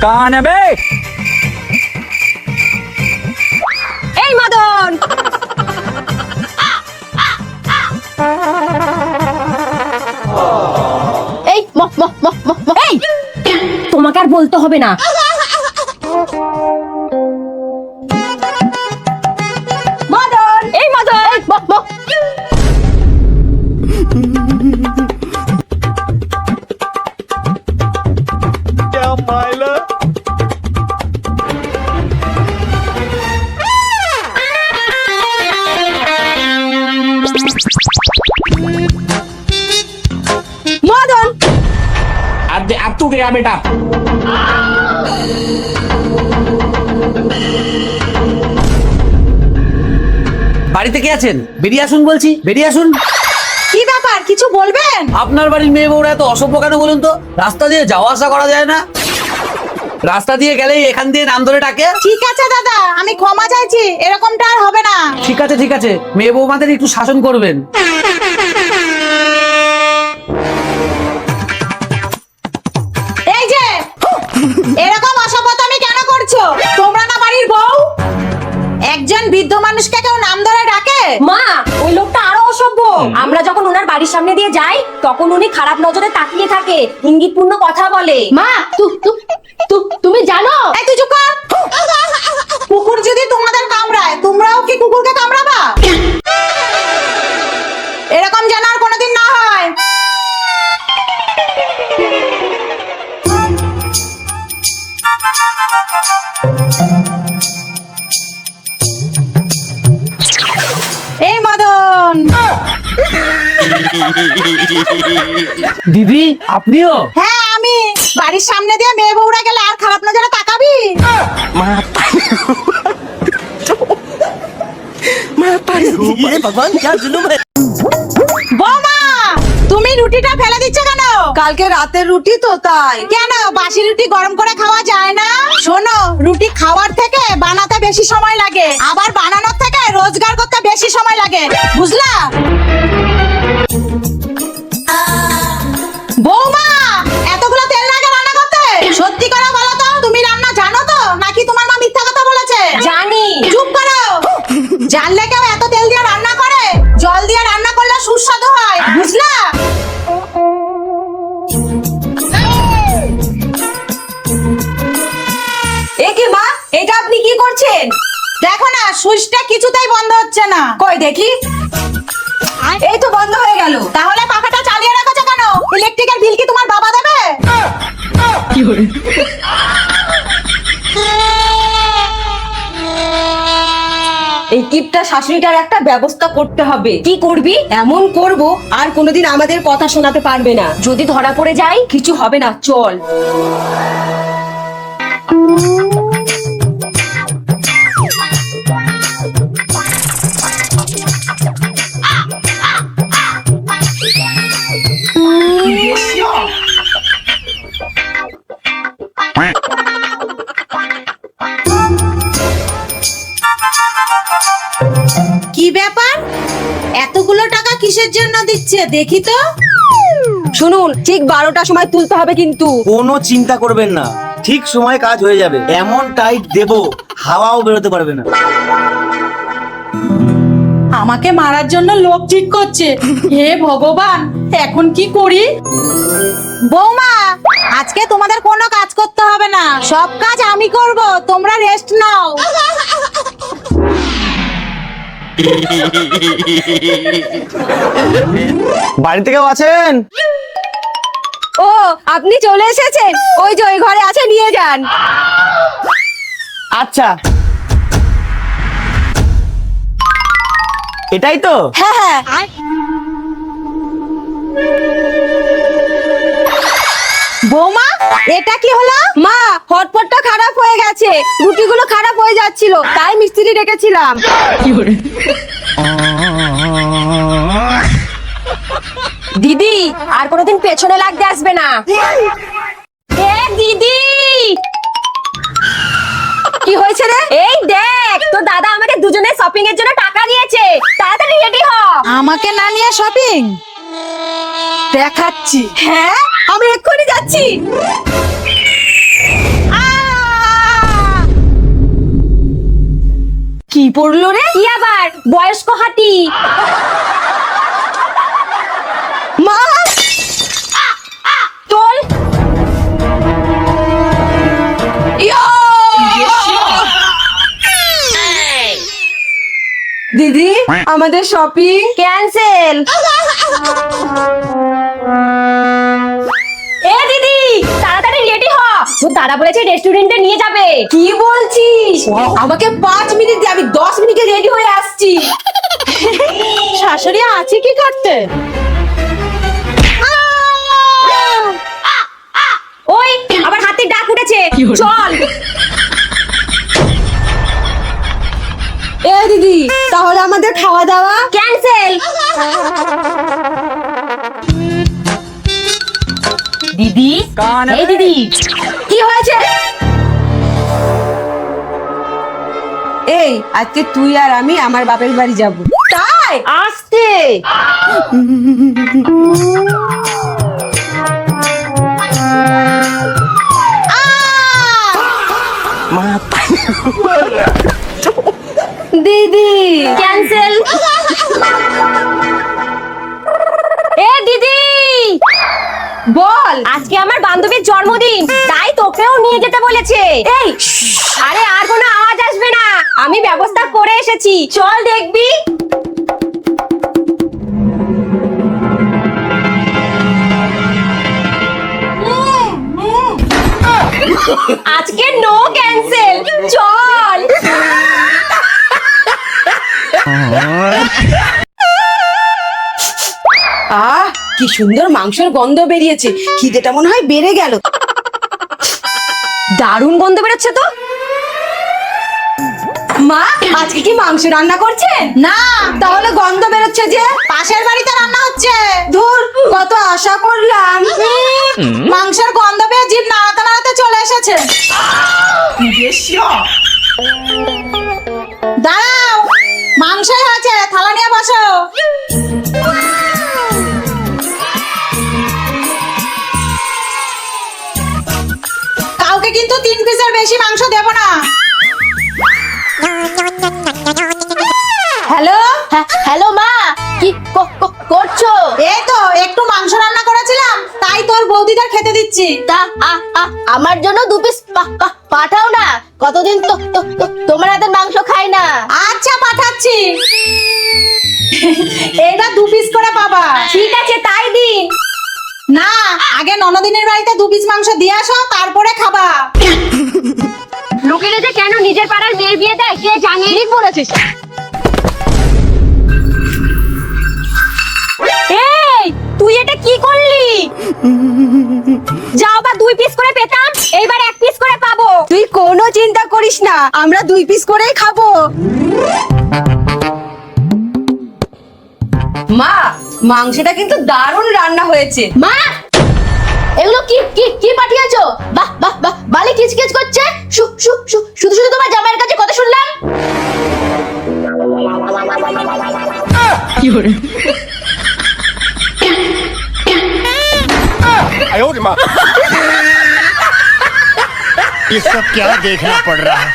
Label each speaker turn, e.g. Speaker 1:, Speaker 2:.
Speaker 1: कहाँ है बे?
Speaker 2: এই মদন, এই এই তোমাকে আর বলতে হবে না। মদন, এই মদন, মদন,
Speaker 1: अब तू गया बेटा।
Speaker 3: বাড়িতে কে আছেন? বেরিয়ে আসুন বলছি, বেরিয়ে আসুন।
Speaker 2: কি ব্যাপার, কিছু বলবেন?
Speaker 3: আপনার বাড়ির মেয়ে বউরা এত অসভ্য কেন বলুন তো? রাস্তা দিয়ে যাওয়া আসা করা যায় না? রাস্তা দিয়ে গেলেই এখান দিয়ে নাম ধরে ডাকে।
Speaker 2: ঠিক আছে দাদা, আমি ক্ষমা চাইছি, এরকমটা আর হবে না।
Speaker 3: ঠিক আছে ঠিক আছে, মেয়ে বউমাদের একটু শাসন করবেন।
Speaker 2: এই যে এরকম অসভ্যতামি কেন করছো? তোমরা না বাড়ির বউ? একজন বৃদ্ধ মানুষকে কেউ নাম ধরে ডাকে?
Speaker 4: মা, ওই লোকটা আরো অসভ্য। আমরা যখন ওনার বাড়ির সামনে দিয়ে যাই তখন উনি খারাপ নজরে তাকিয়ে থাকে, ইঙ্গিতপূর্ণ কথা বলে।
Speaker 2: মা, তুমি জানো? এই তুই চুপ কর। কুকুর যদি তোমাদের কামড়ায়, তোমরাও কি কুকুরকে কামড়াবা? এরকম যেন আর কোনোদিন না হয়। এই মদন,
Speaker 3: দিদি আপনিও?
Speaker 2: হ্যাঁ আমি। বাড়ির সামনে দিয়ে মেয়ে বউরা গেলে আর খারাপ নজরে তাকাবি? বৌমা, তুমি রুটিটা ফেলে দিচ্ছ কেন?
Speaker 5: কালকে রাতের রুটি তো, তাই।
Speaker 2: কেন বাসি রুটি গরম করে খাওয়া যায় না? শোনো, রুটি খাওয়ার থেকে বানাতে বেশি সময় লাগে, আবার বানানোর থেকে রোজগার করতে বেশি সময় লাগে, বুঝলা? বৌমা, এতগুলো তেল লাগে রান্না করতে? সত্যি করে বলো তো, তুমি রান্না জানো তো নাকি তোমার মা মিথ্যা কথা বলেছে?
Speaker 4: জানি।
Speaker 2: চুপ করো। জানলে কেউ এত তেল দিয়ে রান্না করে? জল দিয়ে রান্না করলে সুস্বাদু হয়, বুঝলা?
Speaker 4: এ কি মা, এটা আপনি কি করছেন?
Speaker 2: দেখো না, সুইচটা কিছুতেই বন্ধ হচ্ছে না।
Speaker 4: কই দেখি। এই তো বন্ধ হয়ে গেল।
Speaker 2: তাহলে পাখাটা চালিয়ে রাখছো কেন? ইলেকট্রিকের বিল কি তোমার বাবা দেবে?
Speaker 4: এই কিপটা শাশুড়িটার একটা ব্যবস্থা করতে হবে। কি করবি? এমন করব আর কোনোদিন আমাদের কথা শোনাতে পারবে না। যদি ধরা পড়ে যাই কিছু হবে না, চল।
Speaker 2: কি ব্যাপার, এতগুলো টাকা কিসের জন্য দিচ্ছে দেখি তো?
Speaker 4: শুনুন, ঠিক 12টার সময় তুলতে হবে কিন্তু।
Speaker 3: কোনো চিন্তা করবেন না, ঠিক সময় কাজ হয়ে যাবে। এমন টাইট দেবো হাওয়াও বেরোতে পারবে না।
Speaker 5: আমাকে মারার জন্য লোক ঠিক করছে। হে ভগবান, এখন কি করি?
Speaker 2: বৌমা, আজকে তোমাদের কোনো কাজ করতে হবে না, সব কাজ আমি করব, তোমরা রেস্ট নাও।
Speaker 3: বাড়িতে কেউ আছেন?
Speaker 4: ও, আপনি চলে এসেছেন? ওই যে ওই ঘরে আছে, নিয়ে যান।
Speaker 3: আচ্ছা, এটাই তো?
Speaker 2: হ্যাঁ হ্যাঁ। বৌমা, এটা কি হলো?
Speaker 4: মা, হটপটটা খারাপ হয়ে গেছে, রুটিগুলো খারাপ হয়ে যাচ্ছিল, তাই মিস্ত্রি ডেকেছিলাম। দিদি, আর কোনোদিন পেছনে লাগতে আসবে না। এ দিদি, কি হয়েছে রে? এই দেখ, তো দাদা আমাকে দুজনে শপিং এর জন্য টাকা দিয়েছে, তাড়াতাড়ি রেডি হ।
Speaker 2: আমাকে না নিয়ে শপিং
Speaker 5: দেখাচ্ছি।
Speaker 4: হ্যাঁ, আমি এক্ষুনি যাচ্ছি। কি পড়লো রে? কি আবার? বয়স্ক হাতি। মা তোল। দিদি আমাদের শপিং ক্যান্সেল। এ দিদি তাড়াতাড়ি রেডি হ, তো দাদা বলেছে রেস্টুরেন্টে নিয়ে যাবে। কি বলছিস? আমাকে 5 মিনিট দে, আমি 10 মিনিটে রেডি হয়ে আসছি।
Speaker 5: শাশুড়ি আছে কি করতে?
Speaker 4: ওই আবার হাতির ডাক উঠেছে, চল।
Speaker 5: এ দিদি তাহলে আমাদের খাওয়া দাওয়া
Speaker 4: ক্যান্সেল। দিদি এই দিদি কি হয়েছে?
Speaker 5: এই আজকে তুই আর আমি আমার বাপের বাড়ি যাব।
Speaker 4: তাই আসতে দিদি ক্যান্সেল। এ দিদি বল, আজকে আমার বান্ধবীর জন্মদিন, তাই তোকেও নিয়ে যেতে বলেছে। এই আরে আর কোনো আওয়াজ আসবে না, আমি ব্যবস্থা করে এসেছি, চল দেখবি। আজকে নো ক্যান্সেল, চল।
Speaker 5: আহ কি সুন্দর মাংসের গন্ধ বেরিয়েছে, খিদেটা মনে হয় বেড়ে গেল।
Speaker 4: দারুণ গন্ধ বেরোচ্ছে তো। মা আজকে কি মাংস রান্না করছেন?
Speaker 2: না,
Speaker 5: তাহলে গন্ধ বেরোচ্ছে যে?
Speaker 2: পাশের বাড়িতে রান্না হচ্ছে।
Speaker 5: ধুর, কত আশা করলাম।
Speaker 2: মাংসের গন্ধ পেয়ে জিভ নাড়াতে নাড়াতে চলে এসেছে। দাঁড়াও, মাংসই হয়েছে, থালা নিয়ে বসো। কাউকে কিন্তু 3 পিসের বেশি মাংস দেব না। হ্যালো
Speaker 4: হ্যালো মা, কি করছো?
Speaker 2: এই তো একটু মাংস রান্না করেছিলাম, তাই তোর বৌদিদের খেতে দিচ্ছি।
Speaker 4: তা আমার জন্য 2 পিস পাঠাও না, কতদিন তো তোমার হাতের মাংস খাই না।
Speaker 2: আচ্ছা পাঠাচ্ছি। এটা 2 পিস করে পাবা।
Speaker 4: ঠিক আছে তাই দিন।
Speaker 2: না, আগে ননদিনের বাড়িতে 2 পিস মাংস দিয়ে আসো, তারপরে খাবা।
Speaker 4: লোকেরা যে কেন নিজের পাড়ার মেয়ের বিয়ে দেয় কে জানে। ঠিক বলেছিস। এই তুই এটা কি করলি? যাও বা 2 পিস করে পেতাম, এইবার 1 পিস করে পাবো।
Speaker 5: তুই কোনো চিন্তা করিস না, আমরা 2 পিস করেই খাবো। মা মাংসটা কিন্তু দারুণ রান্না হয়েছে।
Speaker 4: মা এগুলো কি কি কি পাঠিয়েছো? বাহ বাহ বাহ, বালি কিচকিচ করছে। শুধু শুধু তোমার জামাইয়ের কাছে কথা শুনলাম।
Speaker 6: ये सब क्या देखना पड़ रहा है।